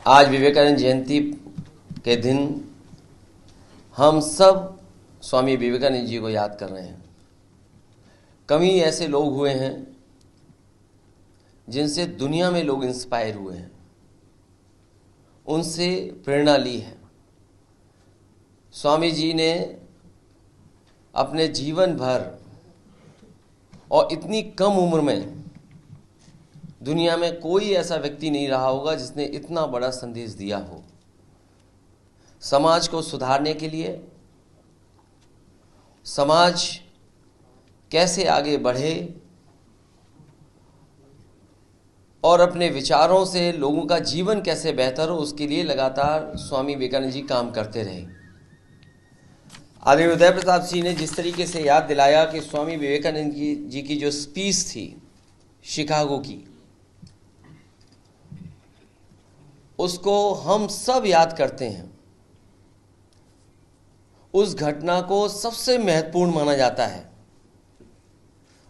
आज विवेकानंद जयंती के दिन हम सब स्वामी विवेकानंद जी को याद कर रहे हैं। कम ही ऐसे लोग हुए हैं जिनसे दुनिया में लोग इंस्पायर हुए हैं, उनसे प्रेरणा ली है। स्वामी जी ने अपने जीवन भर और इतनी कम उम्र में दुनिया में कोई ऐसा व्यक्ति नहीं रहा होगा जिसने इतना बड़ा संदेश दिया हो। समाज को सुधारने के लिए, समाज कैसे आगे बढ़े और अपने विचारों से लोगों का जीवन कैसे बेहतर हो, उसके लिए लगातार स्वामी विवेकानंद जी काम करते रहे। आदरणीय उदय प्रताप जी ने जिस तरीके से याद दिलाया कि स्वामी विवेकानंद जी की जो स्पीच थी शिकागो की, उसको हम सब याद करते हैं। उस घटना को सबसे महत्वपूर्ण माना जाता है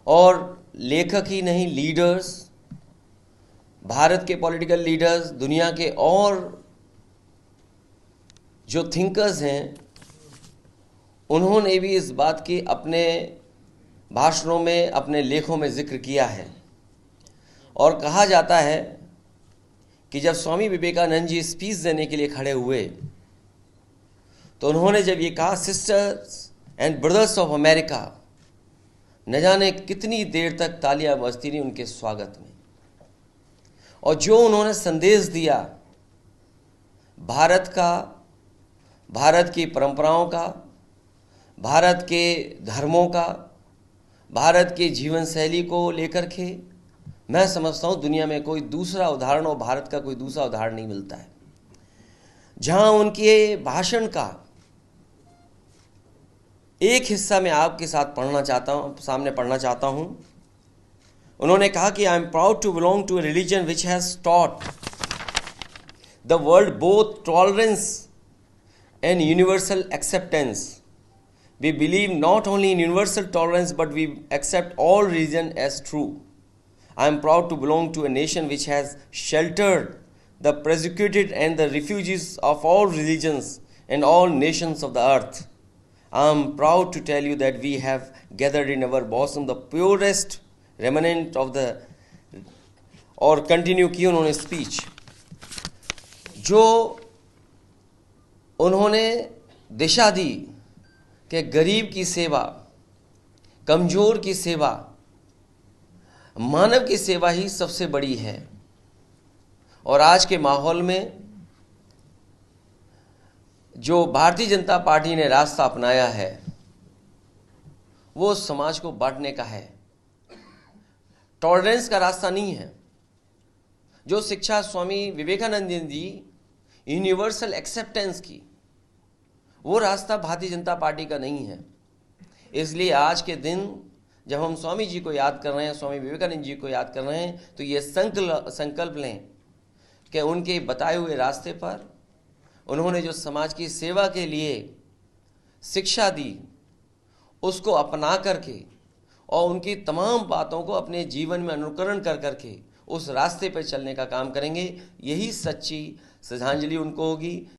और लेखक ही नहीं, लीडर्स, भारत के पॉलिटिकल लीडर्स, दुनिया के और जो थिंकर्स हैं, उन्होंने भी इस बात की अपने भाषणों में, अपने लेखों में जिक्र किया है। और कहा जाता है कि जब स्वामी विवेकानंद जी स्पीच देने के लिए खड़े हुए तो उन्होंने जब ये कहा, sisters and brothers of America, न जाने कितनी देर तक तालियां बजती रही उनके स्वागत में। और जो उन्होंने संदेश दिया भारत का, भारत की परंपराओं का, भारत के धर्मों का, भारत के जीवन शैली को लेकर के, मैं समझता हूँ दुनिया में कोई दूसरा उदाहरण और भारत का कोई दूसरा उदाहरण नहीं मिलता है। जहाँ उनके भाषण का एक हिस्सा मैं आपके साथ सामने पढ़ना चाहता हूँ। उन्होंने कहा कि I am proud to belong to a religion which has taught the world both tolerance and universal acceptance. We believe not only in universal tolerance, but we accept all religion as true. I am proud to belong to a nation which has sheltered the persecuted and the refugees of all religions and all nations of the earth. I am proud to tell you that we have gathered in our bosom the purest remnant of the, और continue की उन्होंने speech, जो उन्होंने दिशा दी कि गरीब की सेवा, कमजोर की सेवा, मानव की सेवा ही सबसे बड़ी है। और आज के माहौल में जो भारतीय जनता पार्टी ने रास्ता अपनाया है वो समाज को बांटने का है, टॉलरेंस का रास्ता नहीं है। जो शिक्षा स्वामी विवेकानंद जी यूनिवर्सल एक्सेप्टेंस की, वो रास्ता भारतीय जनता पार्टी का नहीं है। इसलिए आज के दिन जब हम स्वामी जी को याद कर रहे हैं, स्वामी विवेकानंद जी को याद कर रहे हैं, तो ये संकल्प लें कि उनके बताए हुए रास्ते पर उन्होंने जो समाज की सेवा के लिए शिक्षा दी, उसको अपना करके और उनकी तमाम बातों को अपने जीवन में अनुकरण कर करके उस रास्ते पर चलने का काम करेंगे। यही सच्ची श्रद्धांजलि उनको होगी।